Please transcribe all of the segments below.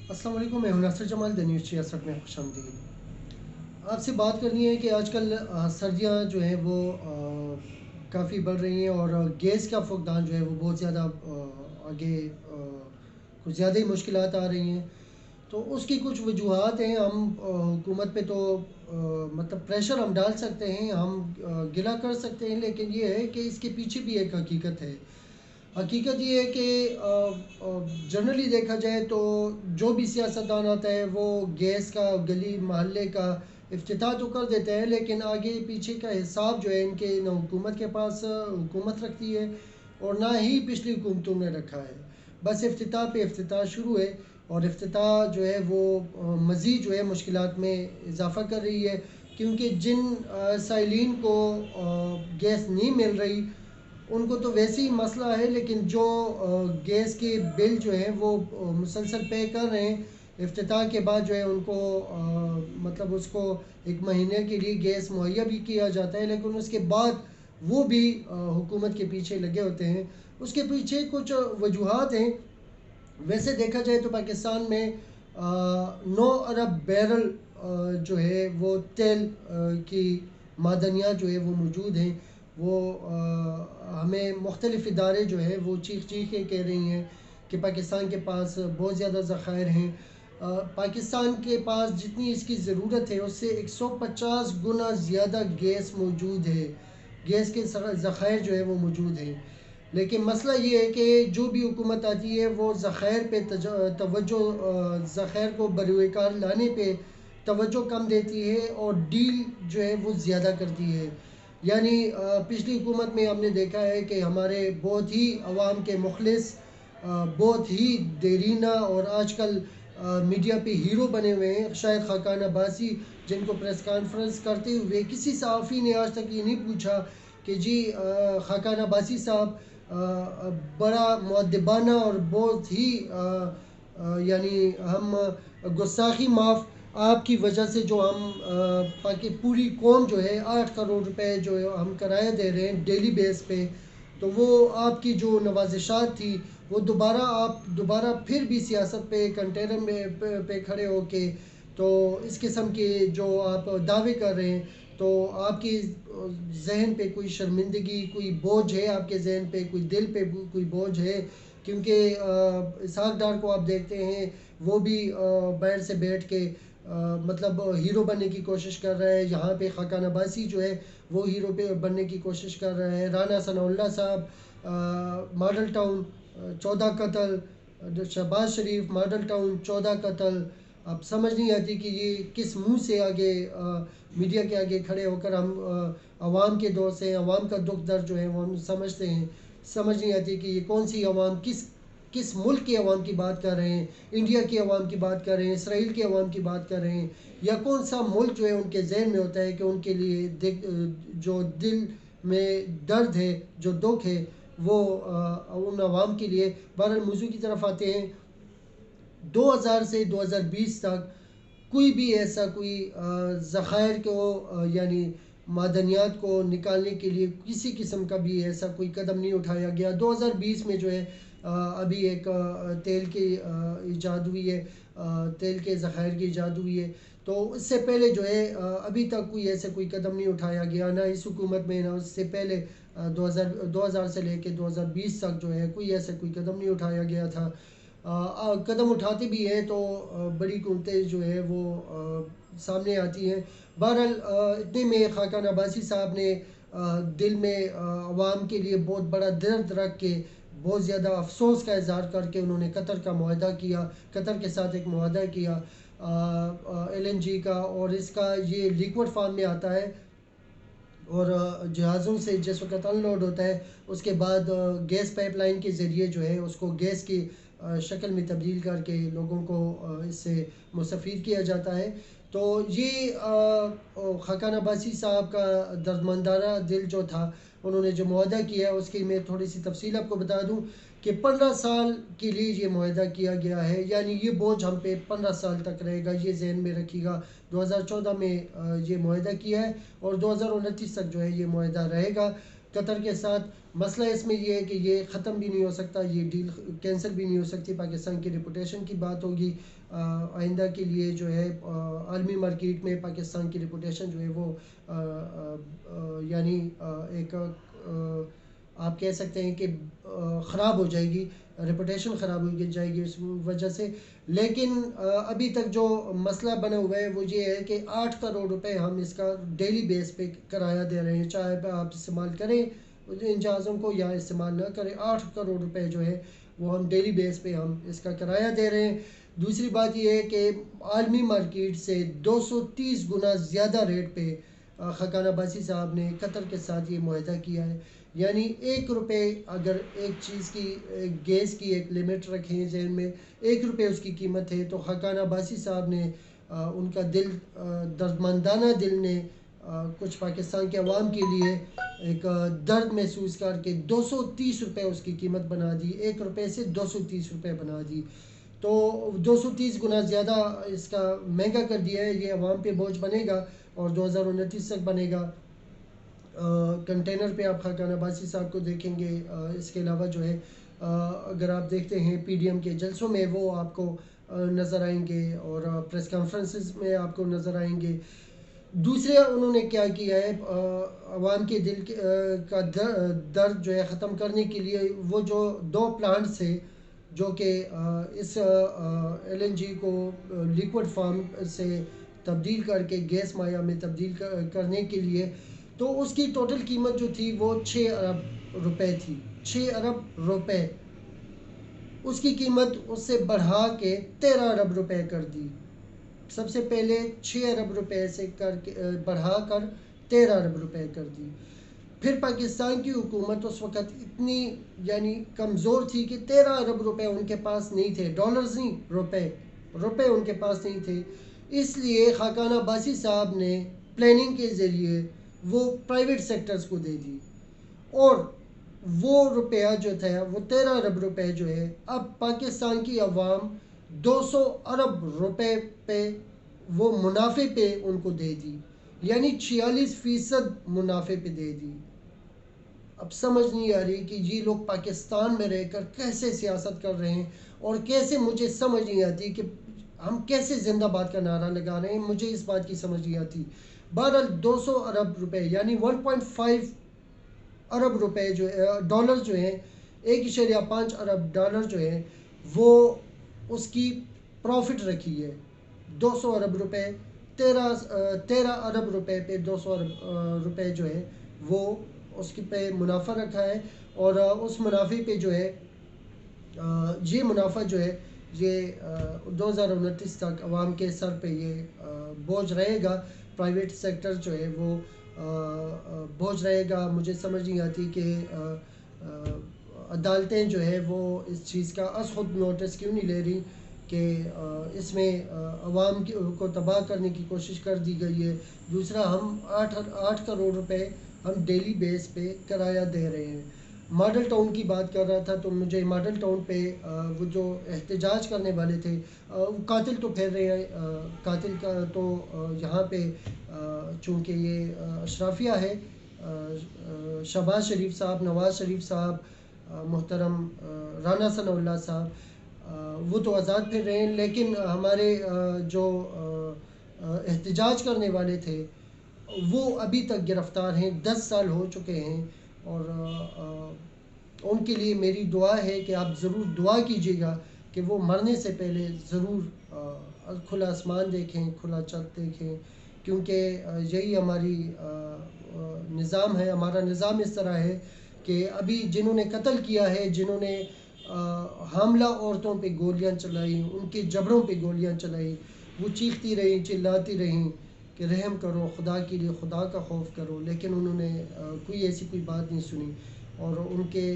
السلام علیکم، میں ہوں ناصر جمال، دی نیوز 66 میں خوش آمدید۔ آپ سے بات کرنی ہے کہ آج کل سردیاں جو ہیں وہ کافی بڑھ رہی ہیں اور گیس کا فقدان جو ہے وہ بہت زیادہ آگے کچھ زیادہ ہی مشکلات آ رہی ہیں۔ تو اس کی کچھ وجوہات ہیں۔ ہم حکومت پہ تو مطلب پریشر ہم ڈال سکتے ہیں، ہم گلہ کر سکتے ہیں، لیکن یہ ہے کہ اس کے پیچھے بھی ایک حقیقت ہے۔ حقیقت یہ ہے کہ جنرلی دیکھا جائے تو جو بھی سیاستدان آتا ہے وہ گیس کا گلی محلے کا افتتاح تو کر دیتا ہے، لیکن آگے پیچھے کا حساب جو ہے ان کے نہ حکومت کے پاس حکومت رکھتی ہے اور نہ ہی پچھلی حکومتوں نے رکھا ہے۔ بس افتتاح پہ افتتاح شروع ہے اور افتتاح جو ہے وہ مزید جو ہے مشکلات میں اضافہ کر رہی ہے، کیونکہ جن سائلین کو گیس نہیں مل رہی ان کو تو ویسے ہی مسئلہ ہے، لیکن جو گیس کے بل جو ہیں وہ مسلسل پے کر رہے ہیں، افتتاح کے بعد جو ہے ان کو مطلب اس کو ایک مہینے کے لیے گیس مہیا بھی کیا جاتا ہے، لیکن اس کے بعد وہ بھی حکومت کے پیچھے لگے ہوتے ہیں۔ اس کے پیچھے کچھ وجوہات ہیں۔ ویسے دیکھا جائے تو پاکستان میں 9 ارب بیرل جو ہے وہ تیل کی معدنیات جو ہے وہ موجود ہیں۔ وہ ہمیں مختلف ادارے جو ہے وہ چیخ کے کہہ رہی ہیں کہ پاکستان کے پاس بہت زیادہ ذخائر ہیں۔ پاکستان کے پاس جتنی اس کی ضرورت ہے اس سے 150 گنا زیادہ گیس موجود ہے، گیس کے ذخائر جو ہے وہ موجود ہیں۔ لیکن مسئلہ یہ ہے کہ جو بھی حکومت آتی ہے وہ ذخائر پہ توجہ ذخائر کو بروئے کار لانے پہ توجہ کم دیتی ہے اور ڈیل جو ہے وہ زیادہ کرتی ہے۔ یعنی پچھلی حکومت میں ہم نے دیکھا ہے کہ ہمارے بہت ہی عوام کے مخلص، بہت ہی دیرینہ اور آج کل میڈیا پہ ہیرو بنے ہوئے ہیں، شاید خاقان عباسی، جن کو پریس کانفرنس کرتے ہوئے کسی صحافی نے آج تک یہ نہیں پوچھا کہ جی خاقان عباسی صاحب بڑا مؤدبانہ اور بہت ہی یعنی ہم گستاخی معاف، آپ کی وجہ سے جو ہم پوری قوم جو ہے 8 کروڑ روپے جو ہم کرایہ دے رہے ہیں ڈیلی بیس پہ، تو وہ آپ کی جو نوازشات تھی وہ دوبارہ پھر بھی سیاست پہ کنٹینر میں پہ کھڑے ہو کے تو اس قسم کے جو آپ دعوے کر رہے ہیں، تو آپ کی ذہن پہ کوئی شرمندگی، کوئی بوجھ ہے آپ کے ذہن پہ، کوئی دل پہ کوئی بوجھ ہے، کیونکہ اسحاق ڈار کو آپ دیکھتے ہیں وہ بھی باہر سے بیٹھ کے مطلب ہیرو بننے کی کوشش کر رہا ہے۔ یہاں پہ خاقان عباسی جو ہے وہ ہیرو پہ بننے کی کوشش کر رہا ہے۔ رانا ثناء اللہ صاحب ماڈل ٹاؤن 14 قتل، شہباز شریف ماڈل ٹاؤن 14 قتل، اب سمجھ نہیں آتی کہ یہ کس منہ سے آگے میڈیا کے آگے کھڑے ہو کر ہم عوام کے دور سے عوام کا دکھ درد جو ہے وہ ہم سمجھتے ہیں۔ سمجھ نہیں آتی کہ یہ کون سی عوام کس ملک کے عوام کی بات کر رہے ہیں، انڈیا کے عوام کی بات کر رہے ہیں، اسرائیل کے عوام کی بات کر رہے ہیں، یا کون سا ملک جو ہے ان کے ذہن میں ہوتا ہے کہ ان کے لیے جو دل میں درد ہے، جو دکھ ہے وہ ان عوام کے لیے۔ بہرحال موضوع کی طرف آتے ہیں۔ 2000 سے 2020 تک کوئی بھی ایسا کوئی ذخائر کو یعنی معدنیات کو نکالنے کے لیے کسی قسم کا بھی ایسا کوئی قدم نہیں اٹھایا گیا۔ 2020 میں جو ہے ابھی ایک تیل کی ایجاد ہوئی ہے، تیل کے ذخائر کی ایجاد ہوئی ہے، تو اس سے پہلے جو ہے ابھی تک کوئی ایسا کوئی قدم نہیں اٹھایا گیا، نہ اس حکومت میں، نہ اس سے پہلے 2000 سے لے کے 2020 تک جو ہے کوئی ایسا کوئی قدم نہیں اٹھایا گیا تھا۔ قدم اٹھاتے بھی ہیں تو بڑی قوتیں جو ہے وہ سامنے آتی ہیں۔ بہرحال اتنے میں خاقان عباسی صاحب نے دل میں عوام کے لیے بہت بڑا درد رکھ کے، بہت زیادہ افسوس کا اظہار کر کے انہوں نے قطر کا معاہدہ کیا، قطر کے ساتھ ایک معاہدہ کیا LNG کا، اور اس کا یہ لیکوڈ فارم میں آتا ہے اور جہازوں سے جس وقت ان لوڈ ہوتا ہے اس کے بعد گیس پائپ لائن کے ذریعے جو ہے اس کو گیس کی شکل میں تبدیل کر کے لوگوں کو اس سے مستفید کیا جاتا ہے۔ تو یہ خاقان عباسی صاحب کا دردمندانہ دل جو تھا، انہوں نے جو معاہدہ کیا ہے اس کی میں تھوڑی سی تفصیل آپ کو بتا دوں کہ 15 سال کے لیے یہ معاہدہ کیا گیا ہے، یعنی یہ بوجھ ہم پہ 15 سال تک رہے گا، یہ ذہن میں رکھیے گا۔ 2014 میں یہ معاہدہ کیا ہے اور 2029 تک جو ہے یہ معاہدہ رہے گا۔ قطر کے ساتھ۔ مسئلہ اس میں یہ ہے کہ یہ ختم بھی نہیں ہو سکتا، یہ ڈیل کینسل بھی نہیں ہو سکتی۔ پاکستان کی ریپوٹیشن کی بات ہوگی آئندہ کے لیے جو ہے عالمی مارکیٹ میں پاکستان کی ریپوٹیشن جو ہے وہ یعنی ایک آپ کہہ سکتے ہیں کہ خراب ہو جائے گی، ریپوٹیشن خراب ہو جائے گی اس وجہ سے۔ لیکن ابھی تک جو مسئلہ بنا ہوا ہے وہ یہ ہے کہ 8 کروڑ روپے ہم اس کا ڈیلی بیس پہ کرایہ دے رہے ہیں، چاہے آپ استعمال کریں ان جہازوں کو یا استعمال نہ کریں، 8 کروڑ روپے جو ہے وہ ہم ڈیلی بیس پہ ہم اس کا کرایہ دے رہے ہیں۔ دوسری بات یہ ہے کہ عالمی مارکیٹ سے 230 گنا زیادہ ریٹ پہ خاقان عباسی صاحب نے قطر کے ساتھ یہ معاہدہ کیا ہے۔ یعنی 1 روپے اگر ایک چیز کی گیس کی ایک لمٹ رکھیں ذہن میں، 1 روپے اس کی قیمت ہے، تو خاقان عباسی صاحب نے ان کا دل دردمندانہ دل نے کچھ پاکستان کے عوام کے لیے ایک درد محسوس کر کے 230 روپے اس کی قیمت بنا دی، 1 روپے سے 230 روپے بنا دی۔ تو 230 گنا زیادہ اس کا مہنگا کر دیا ہے، یہ عوام پہ بوجھ بنے گا اور 2029 تک بنے گا۔ کنٹینر پہ آپ خاقان عباسی صاحب کو دیکھیں گے۔ اس کے علاوہ جو ہے اگر آپ دیکھتے ہیں پی ڈی ایم کے جلسوں میں وہ آپ کو نظر آئیں گے اور پریس کانفرنسز میں آپ کو نظر آئیں گے۔ دوسرے انہوں نے کیا کیا ہے، عوام کے دل کا درد جو ہے ختم کرنے کے لیے وہ جو 2 پلانٹس ہیں جو کہ اس ایل این جی کو لیکوڈ فارم سے تبدیل کر کے گیس مائع میں تبدیل کرنے کے لیے، تو اس کی ٹوٹل قیمت جو تھی وہ 6 ارب روپے تھی، 6 ارب روپے۔ اس کی قیمت اس سے بڑھا کے 13 ارب روپے کر دی۔ سب سے پہلے 6 ارب روپے سے بڑھا کر 13 ارب روپے کر دی۔ پھر پاکستان کی حکومت اس وقت اتنی یعنی کمزور تھی کہ 13 ارب روپے ان کے پاس نہیں تھے، ڈالرز نہیں، روپے ان کے پاس نہیں تھے۔ اس لیے خاقان عباسی صاحب نے پلاننگ کے ذریعے وہ پرائیویٹ سیکٹرز کو دے دی، اور وہ روپیہ جو تھا وہ 13 ارب روپے جو ہے اب پاکستان کی عوام 200 ارب روپے پہ وہ منافع پہ ان کو دے دی، یعنی 46% منافع پہ دے دی۔ اب سمجھ نہیں آ رہی کہ یہ لوگ پاکستان میں رہ کر کیسے سیاست کر رہے ہیں، اور کیسے مجھے سمجھ نہیں آتی کہ ہم کیسے زندہ باد کا نعرہ لگا رہے ہیں، مجھے اس بات کی سمجھ نہیں آتی۔ بہرحال 200 ارب روپے یعنی 1.5 ارب روپے جو ڈالر جو ہیں، 1.5 ارب ڈالر جو ہیں وہ اس کی پروفٹ رکھی ہے۔ 200 ارب روپے 13 ارب روپے پہ 200 ارب روپے جو ہے وہ اس کی پہ منافع رکھا ہے، اور اس منافع پہ جو ہے یہ منافع جو ہے یہ 2029 تک عوام کے سر پہ یہ بوجھ رہے گا، پرائیویٹ سیکٹر جو ہے وہ بوجھ رہے گا۔ مجھے سمجھ نہیں آتی کہ عدالتیں جو ہے وہ اس چیز کا از خود نوٹس کیوں نہیں لے رہی کہ اس میں عوام کو تباہ کرنے کی کوشش کر دی گئی ہے۔ دوسرا، ہم 8 کروڑ روپے ہم ڈیلی بیس پہ کرایہ دے رہے ہیں۔ ماڈل ٹاؤن کی بات کر رہا تھا تو مجھے ماڈل ٹاؤن پہ وہ جو احتجاج کرنے والے تھے، قاتل تو پھیر رہے ہیں، قاتل کا تو یہاں پہ چونکہ یہ اشرافیہ ہے، شہباز شریف صاحب، نواز شریف صاحب، محترم رانا ثناء اللہ صاحب، وہ تو آزاد پھر رہے ہیں، لیکن ہمارے جو احتجاج کرنے والے تھے وہ ابھی تک گرفتار ہیں، 10 سال ہو چکے ہیں، اور ان کے لیے میری دعا ہے کہ آپ ضرور دعا کیجیے گا کہ وہ مرنے سے پہلے ضرور کھلا آسمان دیکھیں، کھلا چت دیکھیں، کیونکہ یہی ہماری نظام ہے۔ ہمارا نظام اس طرح ہے کہ ابھی جنہوں نے قتل کیا ہے، جنہوں نے حاملہ عورتوں پہ گولیاں چلائیں، ان کے جبڑوں پہ گولیاں چلائیں، وہ چیختی رہیں، چلاتی رہیں کہ رحم کرو، خدا کے لیے خدا کا خوف کرو، لیکن انہوں نے کوئی ایسی کوئی بات نہیں سنی، اور ان کے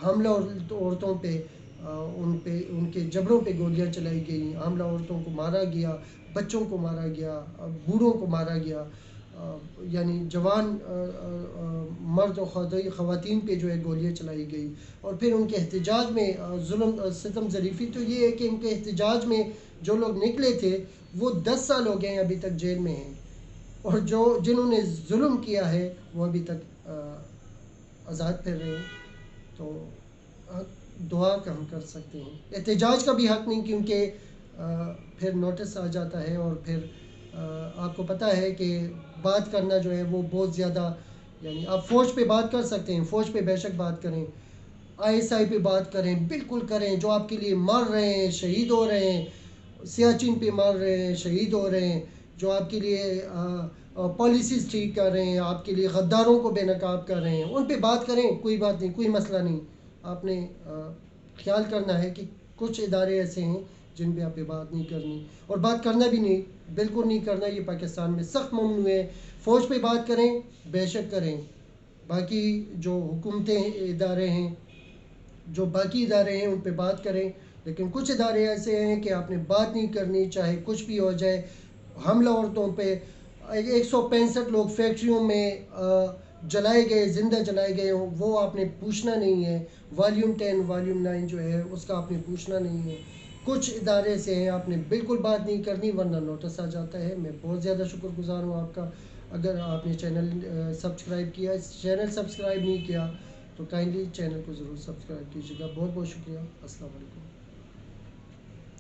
حاملہ عورتوں پہ ان کے جبڑوں پہ گولیاں چلائی گئیں، حاملہ عورتوں کو مارا گیا، بچوں کو مارا گیا، بوڑھوں کو مارا گیا، یعنی جوان مرد و خواتین پہ جو ہے گولیاں چلائی گئی، اور پھر ان کے احتجاج میں ظلم ستم ظریفی تو یہ ہے کہ ان کے احتجاج میں جو لوگ نکلے تھے وہ 10 سال ہو گئے ہیں ابھی تک جیل میں ہیں، اور جنہوں نے ظلم کیا ہے وہ ابھی تک آزاد پھر رہے ہیں تو دعا کا ہم کر سکتے ہیں. احتجاج کا بھی حق نہیں کیونکہ پھر نوٹس آ جاتا ہے اور پھر آپ کو پتہ ہے کہ بات کرنا جو ہے وہ بہت زیادہ یعنی آپ فوج پہ بات کر سکتے ہیں, فوج پہ بے شک بات کریں, ISI پہ بات کریں, بالکل کریں, جو آپ کے لیے مر رہے ہیں, شہید ہو رہے ہیں, سیاچن پہ مر رہے ہیں, شہید ہو رہے ہیں, جو آپ کے لیے پالیسیز ٹھیک کر رہے ہیں, آپ کے لیے غداروں کو بے نقاب کر رہے ہیں, ان پہ بات کریں, کوئی بات نہیں, کوئی مسئلہ نہیں. آپ نے خیال کرنا ہے کہ کچھ ادارے ایسے ہیں جن پہ آپ پہ بات نہیں کرنی, اور بات کرنا بھی نہیں, بالکل نہیں کرنا. یہ پاکستان میں سخت ممنوع ہے. فوج پہ بات کریں, بے شک کریں. باقی جو حکومتیں ادارے ہیں, جو باقی ادارے ہیں, ان پہ بات کریں. لیکن کچھ ادارے ایسے ہیں کہ آپ نے بات نہیں کرنی, چاہے کچھ بھی ہو جائے. حملہ عورتوں پہ 165 لوگ فیکٹریوں میں جلائے گئے, زندہ جلائے گئے ہوں, وہ آپ نے پوچھنا نہیں ہے. والیوم 10 والیوم 9 جو ہے اس کا آپ نے پوچھنا نہیں ہے. کچھ ادارے سے ہیں آپ نے بالکل بات نہیں کرنی ورنہ نوٹس آ جاتا ہے. میں بہت زیادہ شکر گزار ہوں آپ کا. اگر آپ نے چینل سبسکرائب کیا, چینل سبسکرائب نہیں کیا تو کائنڈلی چینل کو ضرور سبسکرائب کیجیے گا. بہت بہت شکریہ. السلام علیکم.